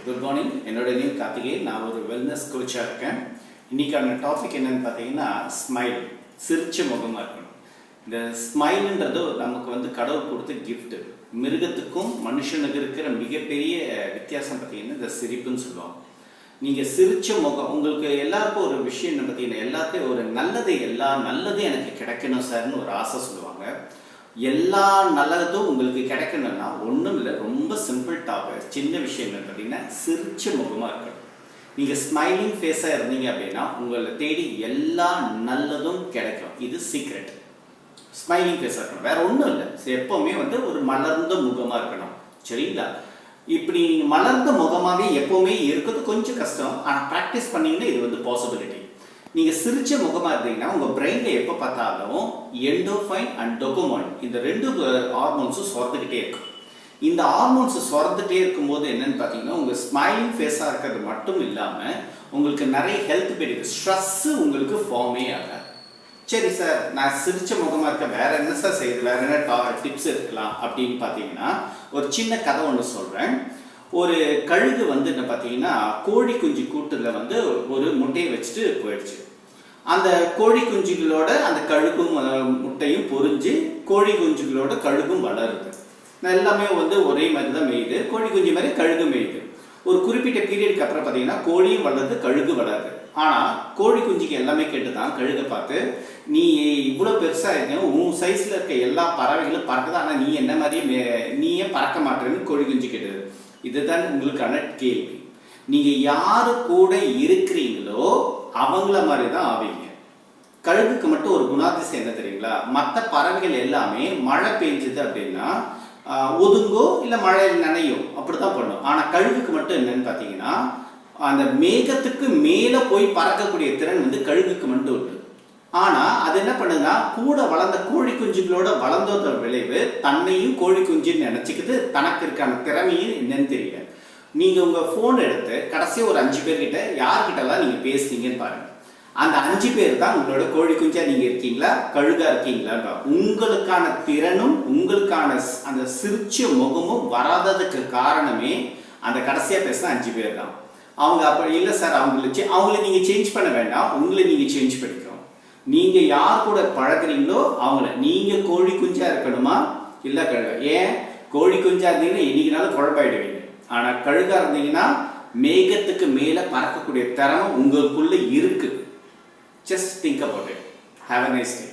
Good morning. என்னோட name Karthikeyan. நான் ஒரு வெல்னஸ் கோச்சாக இருக்கேன். இன்றைக்கான டாபிக் என்னென்னு பார்த்தீங்கன்னா ஸ்மைல், சிரிச்ச முகமாக இருக்கணும். இந்த ஸ்மைலுன்றது நமக்கு கடவுள் கொடுத்த கிஃப்ட்டு. மிருகத்துக்கும் மனுஷனுக்கு இருக்கிற மிகப்பெரிய வித்தியாசம் பார்த்தீங்கன்னா இந்த சிரிப்புன்னு சொல்லுவாங்க. நீங்கள் சிரிச்ச முகம், உங்களுக்கு எல்லாருக்கும் ஒரு விஷயம் என்ன பார்த்தீங்கன்னா, எல்லாத்தையும் ஒரு நல்லது எனக்கு கிடைக்கணும் சார்னு ஒரு ஆசை சொல்லுவாங்க. எல்லா நல்லதும் உங்களுக்கு கிடைக்கணும்னா ஒன்றும் இல்லை, ரொம்ப சிம்பிள் டாபிக், சின்ன விஷயம் பார்த்தீங்கன்னா சிரிச்ச முகமாக இருக்கணும். நீங்கள் ஸ்மைலிங் ஃபேஸாக இருந்தீங்க அப்படின்னா உங்களை தேடி எல்லா நல்லதும் கிடைக்கும். இது சீக்ரெட். ஸ்மைலிங் ஃபேஸாக இருக்கணும், வேற ஒன்றும் இல்லை. எப்போவுமே ஒரு மலர்ந்த முகமாக இருக்கணும். சரிங்களா? இப்படி மலர்ந்த முகமாகவே எப்போவுமே இருக்கிறது கொஞ்சம் கஷ்டம். ஆனால் ப்ராக்டிஸ் பண்ணிங்கன்னா இது பாசிபிலிட்டி. நீங்கள் சிரிச்ச முகமாக இருந்தீங்கன்னா உங்கள் பிரெயினில் எப்போ பார்த்தாலும் எண்டோஃபைன் அண்ட் டோபமைன் இந்த ரெண்டு ஹார்மோன்ஸும் சுரந்துக்கிட்டே இருக்கும். இந்த ஹார்மோன்ஸ் சுரந்துகிட்டே இருக்கும்போது என்னன்னு பார்த்தீங்கன்னா உங்கள் ஸ்மைலிங் ஃபேஸாக இருக்கிறது மட்டும் இல்லாமல் உங்களுக்கு நிறைய ஹெல்த் பெனிஃபிட், ஸ்ட்ரெஸ்ஸு உங்களுக்கு ஃபார்மே ஆகாது. சரி சார், நான் சிரிச்ச முகமாக இருக்க வேற என்ன சார் செய்யுது, வேற என்ன டிப்ஸ் இருக்கலாம் அப்படின்னு பார்த்தீங்கன்னா ஒரு சின்ன கதை ஒன்று சொல்கிறேன். ஒரு கழுகு என்ன பார்த்தீங்கன்னா கோழி குஞ்சு கூட்டில் ஒரு முட்டையை வச்சுட்டு போயிடுச்சு. அந்த கோழி குஞ்சுகளோட அந்த கழுகும் முட்டையும் பொறிஞ்சு கோழி குஞ்சுகளோட கழுகும் வளருது. எல்லாமே ஒரே மாதிரி தான் மேயுது. கோழி குஞ்சு மாதிரி கழுகு மேயுது. ஒரு குறிப்பிட்ட பீரியடுக்கு அப்புறம் பார்த்தீங்கன்னா கோழியும் வளருது, கழுகு வளருது. ஆனால் கோழி குஞ்சுக்கு எல்லாமே கேட்டுதான் கழுகை பார்த்து, நீ இவ்வளோ பெருசாக இருக்க, உன் சைஸில் இருக்க எல்லா பறவைகளும் பறக்குது, ஆனால் நீ என்ன மாதிரியே நீயே பறக்க மாட்டேன்னு கோழி குஞ்சு கேட்டது. இதுதான் உங்களுக்கான கேள்வி. நீங்கள் யாரு கூட இருக்கிறீங்களோ அவங்கள மாதிரி தான் ஆவீங்க. கழுகுக்கு மட்டும் ஒரு குணாதிசயம் என்ன தெரியுங்களா? மற்ற பறவைகள் எல்லாமே மழை பெஞ்சது அப்படின்னா ஒதுங்கோ இல்லை மழையில் நனையும், அப்படித்தான் பண்ணும். ஆனால் கழுகுக்கு மட்டும் என்னன்னு பார்த்தீங்கன்னா அந்த மேகத்துக்கு மேலே போய் பறக்கக்கூடிய திறன் கழுகுக்கு மட்டும் உண்டு. ஆனால் அது என்ன பண்ணுதுன்னா கூட வளர்ந்த கோழி குஞ்சுகளோட வளர்ந்தோட விளைவு தன்னையும் கோழி குஞ்சுன்னு நினச்சிக்கிது. தனக்கு இருக்கான திறமையும் என்னன்னு தெரியல. நீங்கள் உங்கள் ஃபோன் எடுத்து கடைசியாக ஒரு 5 பேர்கிட்ட யார்கிட்டலாம் நீங்கள் பேசுனீங்கன்னு பாருங்கள். அந்த 5 பேர் தான் உங்களோட கோழி குஞ்சா நீங்கள் இருக்கீங்களா, கழுகா இருக்கீங்களா? உங்களுக்கான திறனும் உங்களுக்கான அந்த சிரிச்ச முகமும் வராததுக்கு காரணமே அந்த கடைசியாக பேசுன 5 பேர் தான். அவங்க அப்போ இல்லை சார், அவங்கள நீங்கள் சேஞ்ச் பண்ண வேண்டாம், உங்களை நீங்கள் சேஞ்ச் பண்ணிக்கிறோம். நீங்கள் யார் கூட பழகிறீங்களோ அவங்கள. நீங்கள் கோழி குஞ்சா இருக்கணுமா இல்லை கழுகா? ஏன் கோழி குஞ்சா இருந்தீங்கன்னா என்னைக்குனாலும் குழப்பாயிடுவீங்க. ஆனால் கழுகா இருந்தீங்கன்னா மேகத்துக்கு மேலே பறக்கக்கூடிய திறமை உங்களுக்குள்ள இருக்குது. Just think about it. Have a nice day.